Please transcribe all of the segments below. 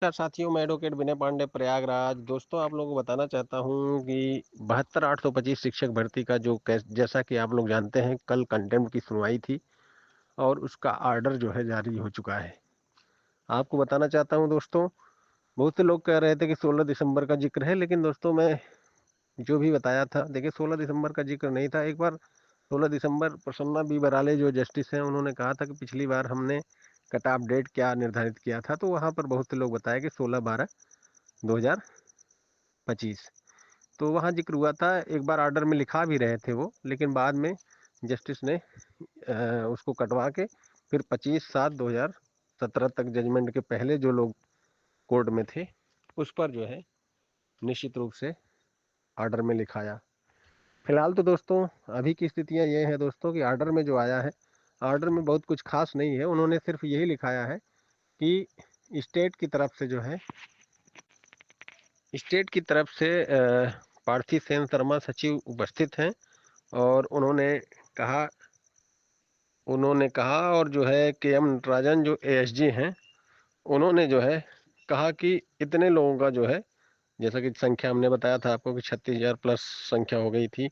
नमस्कार साथियों, मैं एडवोकेट विनय पांडे प्रयागराज। दोस्तों, आप लोगों को बताना चाहता हूं कि 72,825 शिक्षक भर्ती का जैसा कि आप लोग जानते हैं, कल कंटेम्प्ट की सुनवाई थी और उसका आर्डर जो है जारी हो चुका है। आपको बताना चाहता हूं दोस्तों, बहुत से लोग कह रहे थे कि 16 दिसंबर का जिक्र है, लेकिन दोस्तों मैं जो भी बताया था, देखिए 16 दिसंबर का जिक्र नहीं था। एक बार 16 दिसंबर प्रसन्ना बी बराले जो जस्टिस हैं, उन्होंने कहा था कि पिछली बार हमने कट ऑफ डेट क्या निर्धारित किया था, तो वहां पर बहुत से लोग बताए कि 16/12/2025। तो वहाँ जिक्र हुआ था, एक बार ऑर्डर में लिखा भी रहे थे वो, लेकिन बाद में जस्टिस ने उसको कटवा के फिर 25/7/2017 तक, जजमेंट के पहले जो लोग कोर्ट में थे उस पर जो है निश्चित रूप से ऑर्डर में लिखाया। फिलहाल तो दोस्तों अभी की स्थितियां ये हैं दोस्तों कि ऑर्डर में जो आया है, ऑर्डर में बहुत कुछ खास नहीं है। उन्होंने सिर्फ यही लिखाया है कि स्टेट की तरफ से जो है, स्टेट की तरफ से पार्थी सेन शर्मा सचिव उपस्थित हैं और कहा उन्होंने कहा और जो है के एम नटराजन जो एएसजी हैं, उन्होंने जो है कहा कि इतने लोगों का जो है, जैसा कि संख्या हमने बताया था आपको कि 36,000 प्लस संख्या हो गई थी।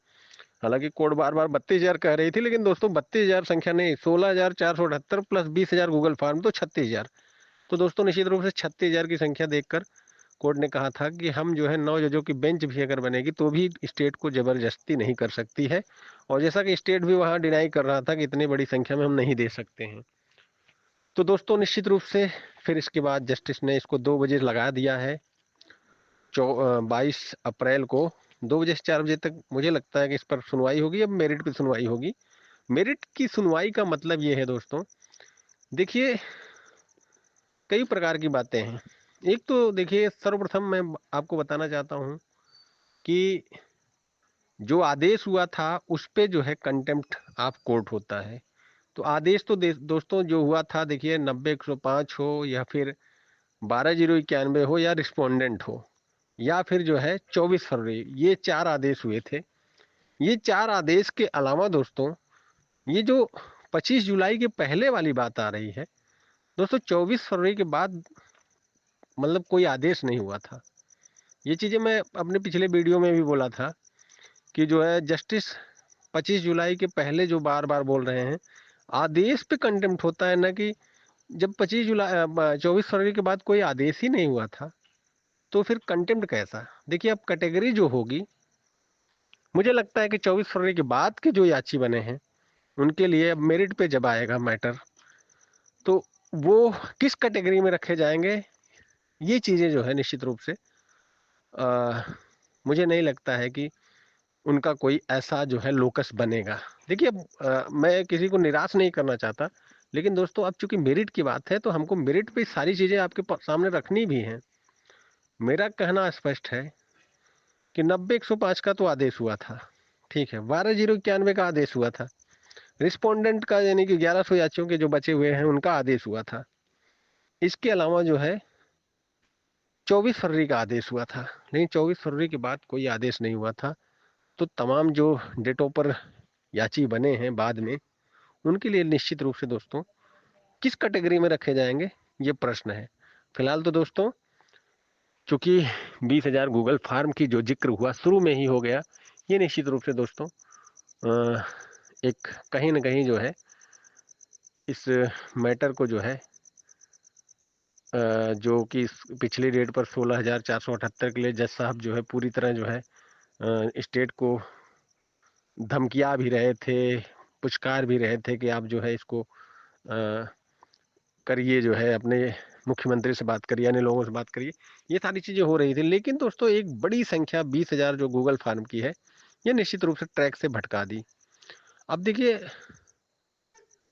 हालांकि कोर्ट बार बार 32,000 कह रही थी, लेकिन दोस्तों 32,000 संख्या नहीं, 16,478 प्लस 20,000 गूगल फॉर्म, तो 36,000। तो दोस्तों निश्चित रूप से 36,000 की संख्या देखकर कोर्ट ने कहा था कि हम जो है 9 जजों की बेंच भी अगर बनेगी तो भी स्टेट को जबरदस्ती नहीं कर सकती है। और जैसा कि स्टेट भी वहां डिनाई कर रहा था कि इतनी बड़ी संख्या में हम नहीं दे सकते हैं। तो दोस्तों निश्चित रूप से फिर इसके बाद जस्टिस ने इसको 2 बजे लगा दिया है। 22 अप्रैल को 2 बजे से 4 बजे तक मुझे लगता है कि इस पर सुनवाई होगी। अब मेरिट पे सुनवाई होगी। मेरिट की सुनवाई का मतलब ये है दोस्तों, देखिए कई प्रकार की बातें हैं। एक तो देखिए, सर्वप्रथम मैं आपको बताना चाहता हूं कि जो आदेश हुआ था उस पे जो है कंटेम्प्ट ऑफ कोर्ट होता है। तो आदेश तो दोस्तों जो हुआ था, देखिए 90/105 हो या फिर 12/091 हो या रिस्पोंडेंट हो या फिर जो है 24 फरवरी, ये 4 आदेश हुए थे। ये 4 आदेश के अलावा दोस्तों, ये जो 25 जुलाई के पहले वाली बात आ रही है दोस्तों, 24 फरवरी के बाद मतलब कोई आदेश नहीं हुआ था। ये चीजें मैं अपने पिछले वीडियो में भी बोला था कि जो है जस्टिस 25 जुलाई के पहले जो बार बार बोल रहे हैं, आदेश पे कंटेम्प्ट होता है ना, कि जब 24 फरवरी के बाद कोई आदेश ही नहीं हुआ था तो फिर कंटेम्प्ट कैसा। देखिए अब कैटेगरी जो होगी, मुझे लगता है कि 24 फरवरी के बाद के जो याची बने हैं उनके लिए अब मेरिट पे जब आएगा मैटर, तो वो किस कैटेगरी में रखे जाएंगे, ये चीजें जो है निश्चित रूप से आ, मुझे नहीं लगता है कि उनका कोई ऐसा जो है लोकस बनेगा। देखिए अब मैं किसी को निराश नहीं करना चाहता, लेकिन दोस्तों अब चूंकि मेरिट की बात है तो हमको मेरिट पे सारी चीजें आपके सामने रखनी भी हैं। मेरा कहना स्पष्ट है कि 90/105 का तो आदेश हुआ था, ठीक है। 12/091 का आदेश हुआ था। रिस्पोंडेंट का यानी कि 1100 याचियों के जो बचे हुए हैं उनका आदेश हुआ था। इसके अलावा जो है 24 फरवरी का आदेश हुआ था, लेकिन 24 फरवरी के बाद कोई आदेश नहीं हुआ था। तो तमाम जो डेटों पर याची बने हैं बाद में, उनके लिए निश्चित रूप से दोस्तों किस कैटेगरी में रखे जाएंगे, ये प्रश्न है। फिलहाल तो दोस्तों चूंकि 20,000 गूगल फार्म की जो जिक्र हुआ शुरू में ही हो गया, ये निश्चित रूप से दोस्तों एक कहीं ना कहीं जो है इस मैटर को जो है जो कि पिछली डेट पर 16,478 के लिए जज साहब जो है पूरी तरह जो है स्टेट को धमकिया भी रहे थे, पुचकार भी रहे थे कि आप जो है इसको करिए, जो है अपने मुख्यमंत्री से बात करिए, अन्य लोगों से बात करिए। ये सारी चीजें हो रही थी, लेकिन दोस्तों एक बड़ी संख्या 20,000 जो गूगल फार्म की है, ये निश्चित रूप से ट्रैक से भटका दी। अब देखिए,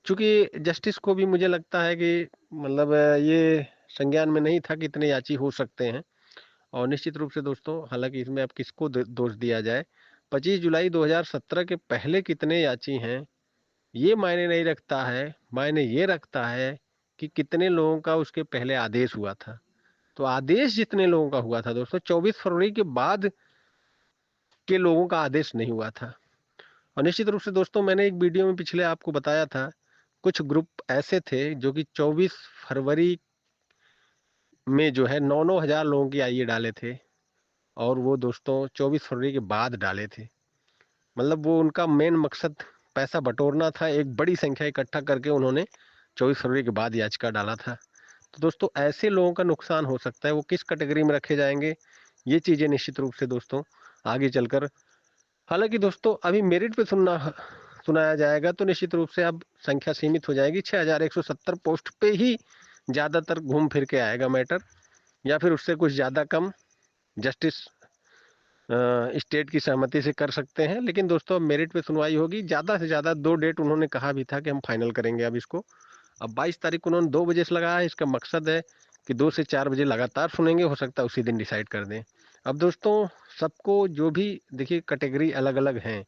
चूंकि जस्टिस को भी मुझे लगता है कि मतलब ये संज्ञान में नहीं था कि इतने याची हो सकते हैं। और निश्चित रूप से दोस्तों, हालांकि इसमें अब किसको दोष दिया जाए, 25 जुलाई 2017 के पहले कितने याची हैं ये मायने नहीं रखता है। मायने ये रखता है कि कितने लोगों का उसके पहले आदेश हुआ था। तो आदेश जितने लोगों का हुआ था दोस्तों, 24 फरवरी के बाद के लोगों का आदेश नहीं हुआ था। और निश्चित रूप से दोस्तों, मैंने एक वीडियो में पिछले आपको बताया था, कुछ ग्रुप ऐसे थे जो कि 24 फरवरी में जो है 9-9 हज़ार लोगों की आईए डाले थे, और वो दोस्तों 24 फरवरी के बाद डाले थे। मतलब वो उनका मेन मकसद पैसा बटोरना था, एक बड़ी संख्या इकट्ठा करके उन्होंने 24 फरवरी के बाद याचिका डाला था। तो दोस्तों ऐसे लोगों का नुकसान हो सकता है, वो किस कैटेगरी में रखे जाएंगे, ये चीज़ें निश्चित रूप से दोस्तों आगे चलकर, हालांकि दोस्तों अभी मेरिट पे सुनाया जाएगा तो निश्चित रूप से अब संख्या सीमित हो जाएगी। 6170 पोस्ट पे ही ज़्यादातर घूम फिर के आएगा मैटर, या फिर उससे कुछ ज़्यादा कम जस्टिस स्टेट की सहमति से कर सकते हैं। लेकिन दोस्तों अब मेरिट पे सुनवाई होगी, ज़्यादा से ज़्यादा 2 डेट उन्होंने कहा भी था कि हम फाइनल करेंगे अब इसको। अब 22 तारीख को उन्होंने 2 बजे से लगाया है, इसका मकसद है कि 2 से 4 बजे लगातार सुनेंगे, हो सकता है उसी दिन डिसाइड कर दें। अब दोस्तों सबको जो भी देखिए कैटेगरी अलग अलग हैं,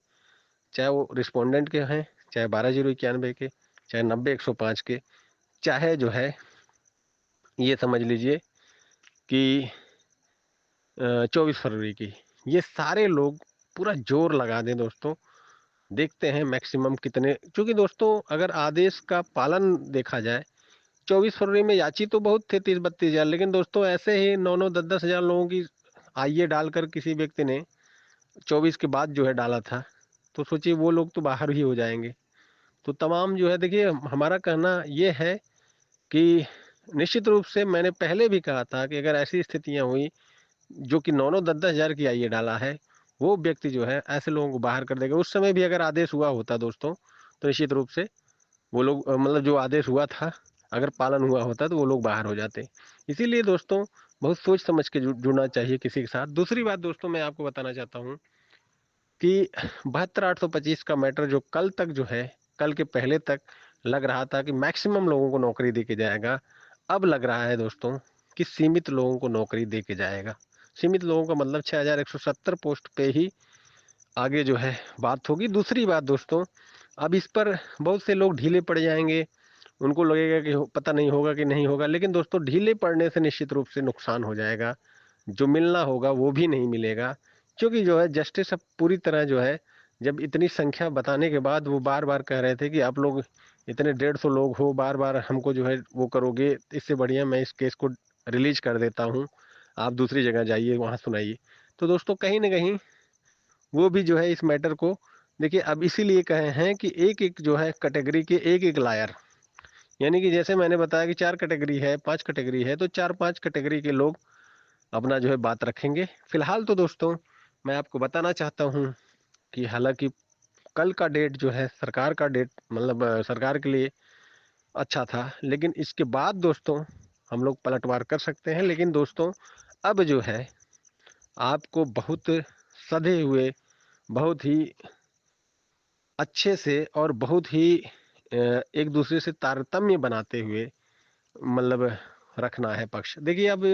चाहे वो रिस्पोंडेंट के हैं, चाहे 12,091 के, चाहे 90-105 के, चाहे जो है ये समझ लीजिए कि 24 फरवरी की, ये सारे लोग पूरा जोर लगा दें दोस्तों। देखते हैं मैक्सिमम कितने, क्योंकि दोस्तों अगर आदेश का पालन देखा जाए, 24 फरवरी में याची तो बहुत थे 30-32 हजार, लेकिन दोस्तों ऐसे ही 9-9 10-10 हजार लोगों की आईए डालकर किसी व्यक्ति ने 24 के बाद जो है डाला था, तो सोचिए वो लोग तो बाहर ही हो जाएंगे। तो तमाम जो है देखिए, हमारा कहना ये है कि निश्चित रूप से मैंने पहले भी कहा था कि अगर ऐसी स्थितियां हुई जो कि 9-9 10-10 हजार की आईए डाला है, वो व्यक्ति जो है ऐसे लोगों को बाहर कर देगा। उस समय भी अगर आदेश हुआ होता दोस्तों, तो निश्चित रूप से वो लोग मतलब जो आदेश हुआ था अगर पालन हुआ होता तो वो लोग बाहर हो जाते। इसीलिए दोस्तों बहुत सोच समझ के जुड़ना चाहिए किसी के साथ। दूसरी बात दोस्तों मैं आपको बताना चाहता हूँ कि 72-825 का मैटर जो कल तक जो है, कल के पहले तक लग रहा था कि मैक्सिमम लोगों को नौकरी दे के जाएगा, अब लग रहा है दोस्तों कि सीमित लोगों को नौकरी दे के जाएगा। सीमित लोगों का मतलब 6170 पोस्ट पे ही आगे जो है बात होगी। दूसरी बात दोस्तों, अब इस पर बहुत से लोग ढीले पड़ जाएंगे, उनको लगेगा कि पता नहीं होगा कि नहीं होगा, लेकिन दोस्तों ढीले पड़ने से निश्चित रूप से नुकसान हो जाएगा। जो मिलना होगा वो भी नहीं मिलेगा, क्योंकि जो है जस्टिस अब पूरी तरह जो है, जब इतनी संख्या बताने के बाद वो बार बार कह रहे थे कि आप लोग इतने 150 लोग हो, बार बार हमको जो है वो करोगे, इससे बढ़िया मैं इस केस को रिलीज कर देता हूँ, आप दूसरी जगह जाइए वहाँ सुनाइए। तो दोस्तों कहीं ना कहीं वो भी जो है इस मैटर को देखिए, अब इसीलिए कहे हैं कि एक एक जो है कैटेगरी के एक एक लायर, यानी कि जैसे मैंने बताया कि 4 कैटेगरी है, 5 कैटेगरी है, तो 4-5 कैटेगरी के लोग अपना जो है बात रखेंगे। फिलहाल तो दोस्तों मैं आपको बताना चाहता हूँ कि हालांकि कल का डेट जो है सरकार का डेट, मतलब सरकार के लिए अच्छा था, लेकिन इसके बाद दोस्तों हम लोग पलटवार कर सकते हैं। लेकिन दोस्तों अब जो है आपको बहुत सधे हुए, बहुत ही अच्छे से और बहुत ही एक दूसरे से तारतम्य बनाते हुए मतलब रखना है पक्ष। देखिए अब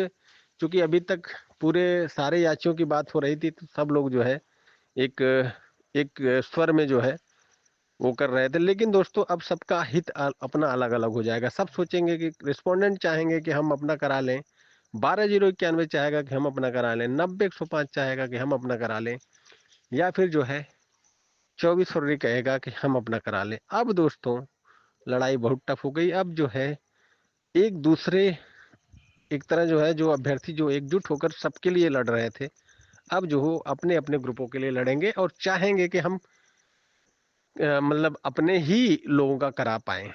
चूंकि अभी तक पूरे सारे याचियों की बात हो रही थी, तो सब लोग जो है एक एक स्वर में जो है वो कर रहे थे, लेकिन दोस्तों अब सबका हित अपना अलग अलग हो जाएगा। सब सोचेंगे कि रिस्पोंडेंट चाहेंगे कि हम अपना करा लें, 12,091 चाहेगा कि हम अपना करा लें, 90-105 चाहेगा कि हम अपना करा लें, या फिर जो है 24 फरवरी कहेगा कि हम अपना करा लें। अब दोस्तों लड़ाई बहुत टफ हो गई। अब जो है एक दूसरे, एक तरह जो है जो अभ्यर्थी जो एकजुट होकर सबके लिए लड़ रहे थे, अब जो हो अपने अपने ग्रुपों के लिए लड़ेंगे और चाहेंगे कि हम मतलब अपने ही लोगों का करा पाए।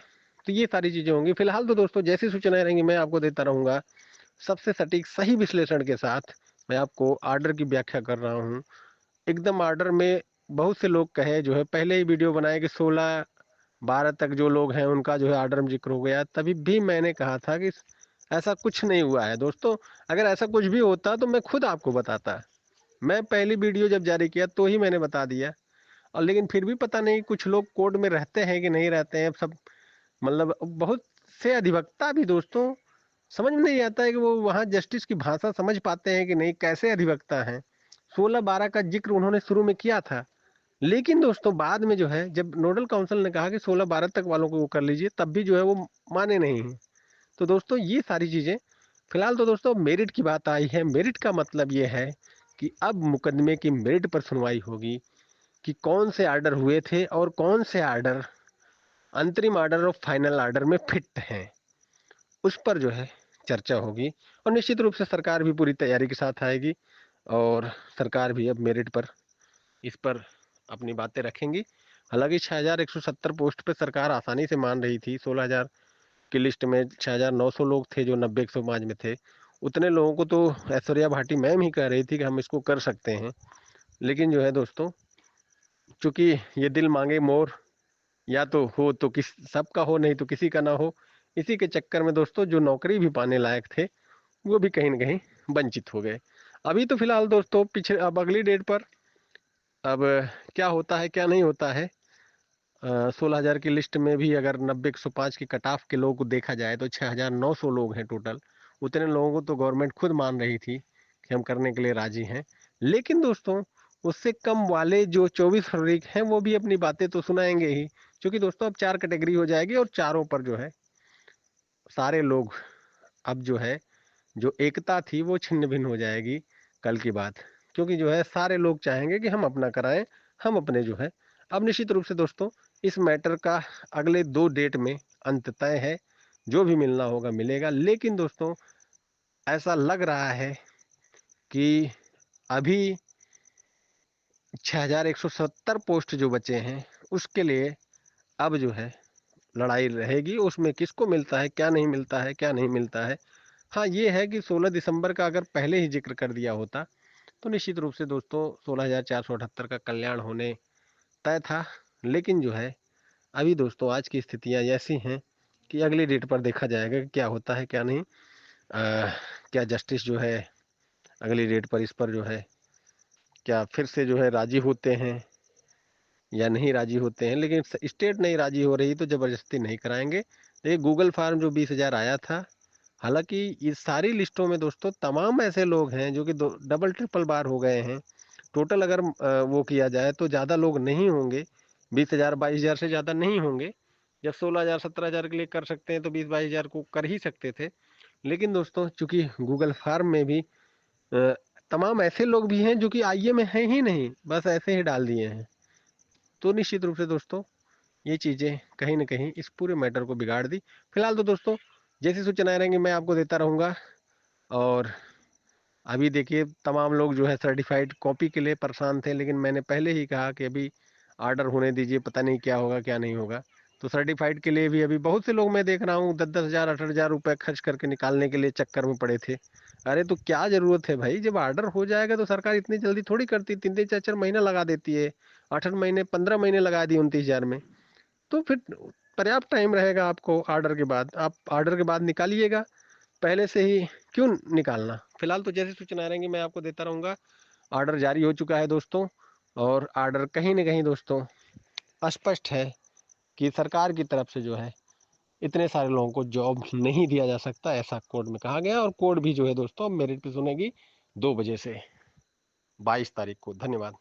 तो ये सारी चीजें होंगी। फिलहाल तो दोस्तों जैसी सूचनाएं रहेंगी मैं आपको देता रहूंगा, सबसे सटीक सही विश्लेषण के साथ मैं आपको आर्डर की व्याख्या कर रहा हूँ एकदम आर्डर में। बहुत से लोग कहे जो है पहले ही वीडियो बनाए कि 16-12 तक जो लोग हैं उनका जो है आर्डर में जिक्र हो गया, तभी भी मैंने कहा था कि ऐसा कुछ नहीं हुआ है दोस्तों। अगर ऐसा कुछ भी होता तो मैं खुद आपको बताता, मैं पहली वीडियो जब जारी किया तो ही मैंने बता दिया। और लेकिन फिर भी पता नहीं कुछ लोग कोर्ट में रहते हैं कि नहीं रहते हैं सब, मतलब बहुत से अधिवक्ता भी दोस्तों समझ में नहीं आता है कि वो वहाँ जस्टिस की भाषा समझ पाते हैं कि नहीं, कैसे अधिवक्ता हैं। 16-12 का जिक्र उन्होंने शुरू में किया था, लेकिन दोस्तों बाद में जो है जब नोडल काउंसिल ने कहा कि 16-12 तक वालों को वो कर लीजिए, तब भी जो है वो माने नहीं हैं। तो दोस्तों ये सारी चीजें, फिलहाल तो दोस्तों मेरिट की बात आई है। मेरिट का मतलब ये है कि अब मुकदमे की मेरिट पर सुनवाई होगी कि कौन से आर्डर हुए थे और कौन से आर्डर अंतरिम आर्डर और फाइनल आर्डर में फिट हैं, उस पर जो है चर्चा होगी और निश्चित रूप से सरकार भी पूरी तैयारी के साथ आएगी और सरकार भी अब मेरिट पर इस पर अपनी बातें रखेंगी। हालांकि 6170 पोस्ट पे सरकार आसानी से मान रही थी। 16,000 की लिस्ट में 6,900 लोग थे जो 90-105 में थे। उतने लोगों को तो ऐश्वर्या भाटी मैम ही कह रही थी कि हम इसको कर सकते हैं। लेकिन जो है दोस्तों, चूंकि ये दिल मांगे मोर, या तो हो तो किस सबका हो, नहीं तो किसी का ना हो। इसी के चक्कर में दोस्तों जो नौकरी भी पाने लायक थे वो भी कहीं ना कहीं वंचित हो गए। अभी तो फिलहाल दोस्तों पीछे अब अगली डेट पर अब क्या होता है क्या नहीं होता है। 16,000 की लिस्ट में भी अगर 90-105 की कट ऑफ के लोगों को देखा जाए तो 6,900 लोग हैं टोटल। उतने लोगों को तो गवर्नमेंट खुद मान रही थी कि हम करने के लिए राजी हैं। लेकिन दोस्तों उससे कम वाले जो 24 फरवरी हैं वो भी अपनी बातें तो सुनाएंगे ही, क्योंकि दोस्तों अब 4 कैटेगरी हो जाएगी और चारों पर जो है सारे लोग अब जो है जो एकता थी वो छिन्न भिन्न हो जाएगी कल की बात। क्योंकि जो है सारे लोग चाहेंगे कि हम अपना कराएं, हम अपने जो है। अब निश्चित रूप से दोस्तों इस मैटर का अगले 2 डेट में अंत तय है। जो भी मिलना होगा मिलेगा। लेकिन दोस्तों ऐसा लग रहा है कि अभी 6170 पोस्ट जो बचे हैं उसके लिए अब जो है लड़ाई रहेगी। उसमें किसको मिलता है, क्या नहीं मिलता है, क्या नहीं मिलता है। हाँ ये है कि 16 दिसंबर का अगर पहले ही जिक्र कर दिया होता तो निश्चित रूप से दोस्तों 16,478 का कल्याण होने तय था। लेकिन जो है अभी दोस्तों आज की स्थितियां ऐसी हैं कि अगली डेट पर देखा जाएगा कि क्या होता है क्या नहीं। क्या जस्टिस जो है अगली डेट पर इस पर जो है क्या फिर से जो है राजी होते हैं या नहीं राजी होते हैं। लेकिन स्टेट नहीं राजी हो रही तो जबरदस्ती नहीं कराएंगे। ये गूगल फार्म जो 20,000 आया था, हालांकि इस सारी लिस्टों में दोस्तों तमाम ऐसे लोग हैं जो कि डबल ट्रिपल बार हो गए हैं। टोटल अगर वो किया जाए तो ज़्यादा लोग नहीं होंगे। 20,000 22,000 से ज़्यादा नहीं होंगे। जब 16,000 17,000 के लिए कर सकते हैं तो 20-22,000 को कर ही सकते थे। लेकिन दोस्तों चूंकि गूगल फार्म में भी तमाम ऐसे लोग भी हैं जो कि आईए में हैं ही नहीं, बस ऐसे ही डाल दिए हैं। तो निश्चित रूप से दोस्तों ये चीज़ें कहीं ना कहीं इस पूरे मैटर को बिगाड़ दी। फिलहाल तो दोस्तों जैसी सूचनाएं रहेंगी मैं आपको देता रहूँगा। और अभी देखिए तमाम लोग जो है सर्टिफाइड कॉपी के लिए परेशान थे, लेकिन मैंने पहले ही कहा कि अभी ऑर्डर होने दीजिए, पता नहीं क्या होगा क्या नहीं होगा। तो सर्टिफाइड के लिए भी अभी बहुत से लोग मैं देख रहा हूँ 10-10 हज़ार 8-8 हज़ार रुपये खर्च करके निकालने के लिए चक्कर में पड़े थे। अरे तो क्या जरूरत है भाई, जब ऑर्डर हो जाएगा तो सरकार इतनी जल्दी थोड़ी करती, 3-3 4-4 महीना लगा देती है। 8-8 महीने 15 महीने लगा दी 29,000 में। तो फिर पर्याप्त टाइम रहेगा आपको ऑर्डर के बाद, आप ऑर्डर के बाद निकालिएगा, पहले से ही क्यों निकालना। फिलहाल तो जैसी सूचना रहेंगी मैं आपको देता रहूँगा। ऑर्डर जारी हो चुका है दोस्तों, और ऑर्डर कहीं ना कहीं दोस्तों स्पष्ट है कि सरकार की तरफ से जो है इतने सारे लोगों को जॉब नहीं दिया जा सकता, ऐसा कोर्ट में कहा गया। और कोर्ट भी जो है दोस्तों मेरिट पे सुनेगी 2 बजे से 22 तारीख को। धन्यवाद।